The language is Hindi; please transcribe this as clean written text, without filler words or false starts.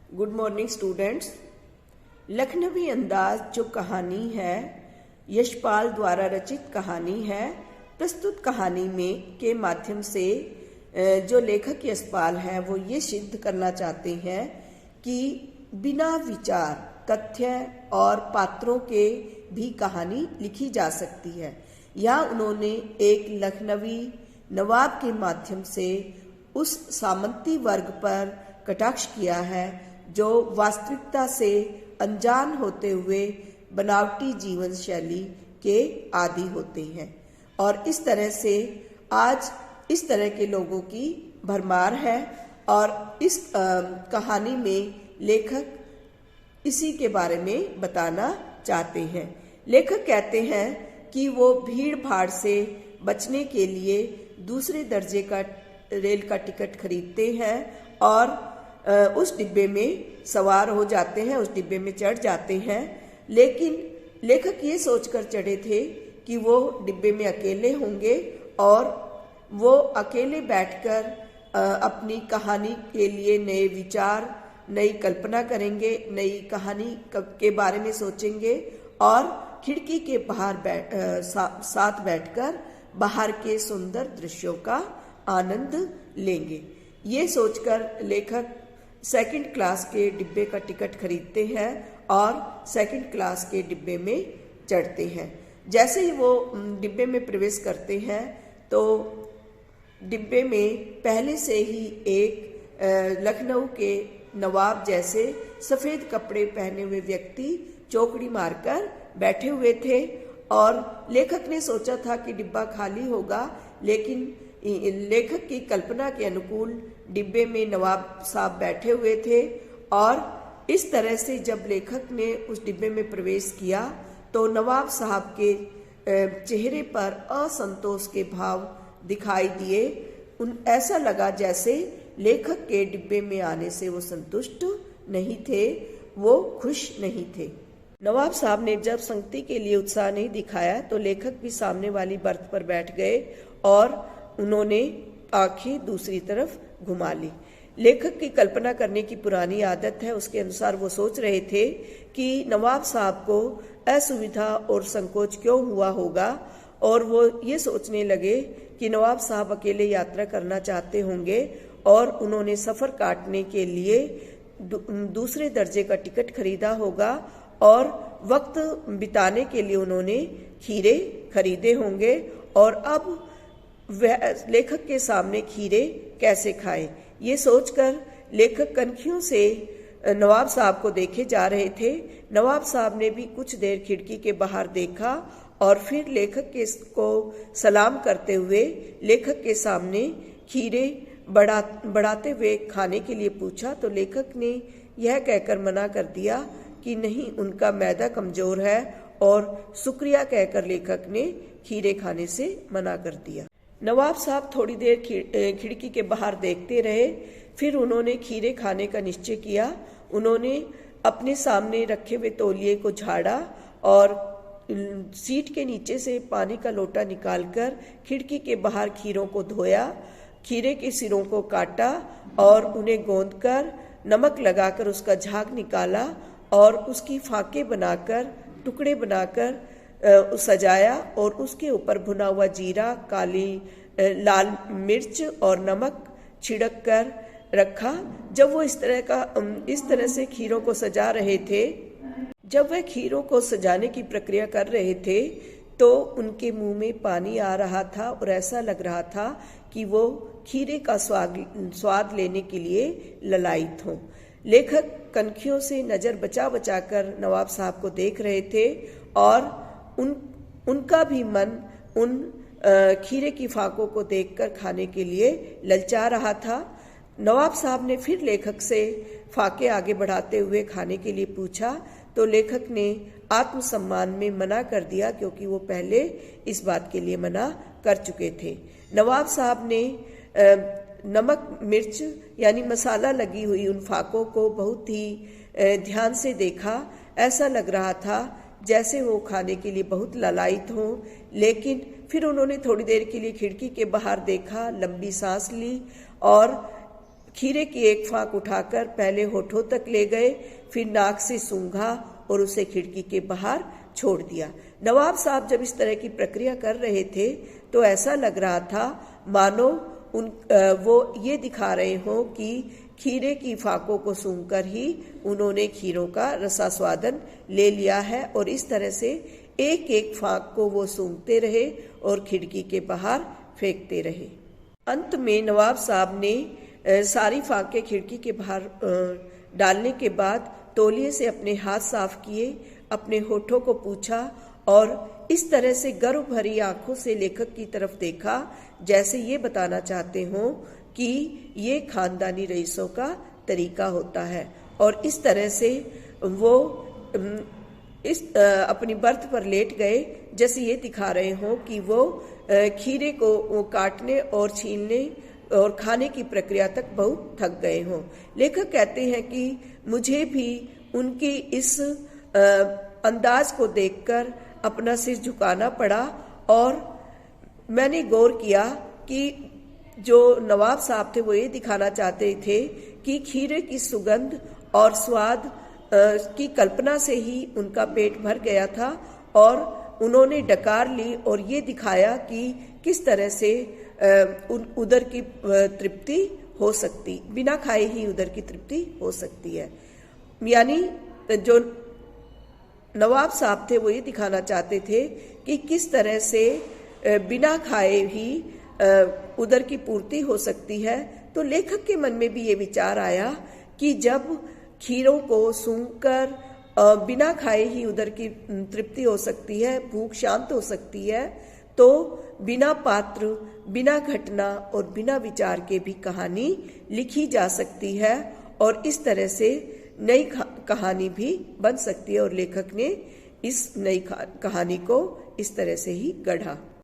Good morning students. लखनवी अंदाज जो कहानी है यशपाल द्वारा रचित कहानी है। प्रस्तुत कहानी में के माध्यम से जो लेखक यशपाल है वो ये सिद्ध करना चाहते हैं कि बिना विचार, तथ्य और पात्रों के भी कहानी लिखी जा सकती है। यहाँ उन्होंने एक लखनवी नवाब के माध्यम से उस सामंती वर्ग पर कटाक्ष किया है जो वास्तविकता से अनजान होते हुए बनावटी जीवन शैली के आदी होते हैं, और इस तरह से आज इस तरह के लोगों की भरमार है। और इस कहानी में लेखक इसी के बारे में बताना चाहते हैं। लेखक कहते हैं कि वो भीड़ भाड़ से बचने के लिए दूसरे दर्जे का रेल का टिकट खरीदते हैं और उस डिब्बे में सवार हो जाते हैं, उस डिब्बे में चढ़ जाते हैं। लेकिन लेखक ये सोचकर चढ़े थे कि वो डिब्बे में अकेले होंगे और वो अकेले बैठकर अपनी कहानी के लिए नए विचार, नई कल्पना करेंगे, नई कहानी के बारे में सोचेंगे और खिड़की के बाहर साथ बैठकर बाहर के सुंदर दृश्यों का आनंद लेंगे। ये सोचकर लेखक सेकंड क्लास के डिब्बे का टिकट खरीदते हैं और सेकंड क्लास के डिब्बे में चढ़ते हैं। जैसे ही वो डिब्बे में प्रवेश करते हैं तो डिब्बे में पहले से ही एक लखनऊ के नवाब जैसे सफ़ेद कपड़े पहने हुए व्यक्ति चौकड़ी मारकर बैठे हुए थे। और लेखक ने सोचा था कि डिब्बा खाली होगा, लेकिन लेखक की कल्पना के अनुकूल डिब्बे में नवाब साहब बैठे हुए थे। और इस तरह से जब लेखक ने उस डिब्बे में प्रवेश किया तो नवाब साहब के चेहरे पर असंतोष के भाव दिखाई दिए। ऐसा लगा जैसे लेखक के डिब्बे में आने से वो संतुष्ट नहीं थे, वो खुश नहीं थे। नवाब साहब ने जब संगति के लिए उत्साह नहीं दिखाया तो लेखक भी सामने वाली बर्थ पर बैठ गए और उन्होंने आंखें दूसरी तरफ घुमा ली। लेखक की कल्पना करने की पुरानी आदत है, उसके अनुसार वो सोच रहे थे कि नवाब साहब को असुविधा और संकोच क्यों हुआ होगा, और वो ये सोचने लगे कि नवाब साहब अकेले यात्रा करना चाहते होंगे और उन्होंने सफ़र काटने के लिए दूसरे दर्जे का टिकट खरीदा होगा और वक्त बिताने के लिए उन्होंने खीरे खरीदे होंगे। और अब वह लेखक के सामने खीरे कैसे खाए, ये सोचकर लेखक कनखियों से नवाब साहब को देखे जा रहे थे। नवाब साहब ने भी कुछ देर खिड़की के बाहर देखा और फिर लेखक के को सलाम करते हुए लेखक के सामने खीरे बढ़ाते हुए खाने के लिए पूछा तो लेखक ने यह कहकर मना कर दिया कि नहीं, उनका मैदा कमजोर है, और शुक्रिया कहकर लेखक ने खीरे खाने से मना कर दिया। नवाब साहब थोड़ी देर खिड़की के बाहर देखते रहे, फिर उन्होंने खीरे खाने का निश्चय किया। उन्होंने अपने सामने रखे हुए तौलिए को झाड़ा और सीट के नीचे से पानी का लोटा निकालकर खिड़की के बाहर खीरों को धोया, खीरे के सिरों को काटा और उन्हें गोंदकर नमक लगाकर उसका झाग निकाला और उसकी फाके बनाकर टुकड़े बनाकर सजाया और उसके ऊपर भुना हुआ जीरा, काली लाल मिर्च और नमक छिड़क कर रखा। जब वो इस तरह से खीरों को सजा रहे थे, जब वह खीरों को सजाने की प्रक्रिया कर रहे थे तो उनके मुंह में पानी आ रहा था और ऐसा लग रहा था कि वो खीरे का स्वाद लेने के लिए ललायित हों। लेखक कनखियों से नज़र बचा बचा कर नवाब साहब को देख रहे थे और उनका भी मन उन खीरे की फाकों को देखकर खाने के लिए ललचा रहा था। नवाब साहब ने फिर लेखक से फाके आगे बढ़ाते हुए खाने के लिए पूछा तो लेखक ने आत्मसम्मान में मना कर दिया, क्योंकि वो पहले इस बात के लिए मना कर चुके थे। नवाब साहब ने नमक मिर्च यानी मसाला लगी हुई उन फाकों को बहुत ही ध्यान से देखा। ऐसा लग रहा था जैसे वो खाने के लिए बहुत ललायित हों। लेकिन फिर उन्होंने थोड़ी देर के लिए खिड़की के बाहर देखा, लंबी सांस ली और खीरे की एक फाक उठाकर पहले होठों तक ले गए, फिर नाक से सूंघा और उसे खिड़की के बाहर छोड़ दिया। नवाब साहब जब इस तरह की प्रक्रिया कर रहे थे तो ऐसा लग रहा था मानो वो ये दिखा रहे हों कि खीरे की फाकों को सूंघकर ही उन्होंने खीरों का रसास्वादन ले लिया है, और इस तरह से एक एक फाक को वो सूंघते रहे और खिड़की के बाहर फेंकते रहे। अंत में नवाब साहब ने सारी फाकें खिड़की के बाहर डालने के बाद तौलिए से अपने हाथ साफ किए, अपने होठों को पूछा और इस तरह से गर्व भरी आंखों से लेखक की तरफ देखा जैसे ये बताना चाहते हों कि ये खानदानी रईसों का तरीका होता है। और इस तरह से वो अपनी बर्थ पर लेट गए जैसे ये दिखा रहे हों कि वो खीरे को काटने और छीलने और खाने की प्रक्रिया तक बहुत थक गए हों। लेखक कहते हैं कि मुझे भी उनकी इस अंदाज को देखकर अपना सिर झुकाना पड़ा, और मैंने गौर किया कि जो नवाब साहब थे वो ये दिखाना चाहते थे कि खीरे की सुगंध और स्वाद की कल्पना से ही उनका पेट भर गया था, और उन्होंने डकार ली और ये दिखाया कि किस तरह से उदर की तृप्ति हो सकती, बिना खाए ही उदर की तृप्ति हो सकती है। यानी जो नवाब साहब थे वो ये दिखाना चाहते थे कि किस तरह से बिना खाए ही उदर की पूर्ति हो सकती है। तो लेखक के मन में भी ये विचार आया कि जब खीरों को सूंघकर बिना खाए ही उदर की तृप्ति हो सकती है, भूख शांत हो सकती है, तो बिना पात्र, बिना घटना और बिना विचार के भी कहानी लिखी जा सकती है, और इस तरह से नई कहानी भी बन सकती है। और लेखक ने इस नई कहानी को इस तरह से ही गढ़ा।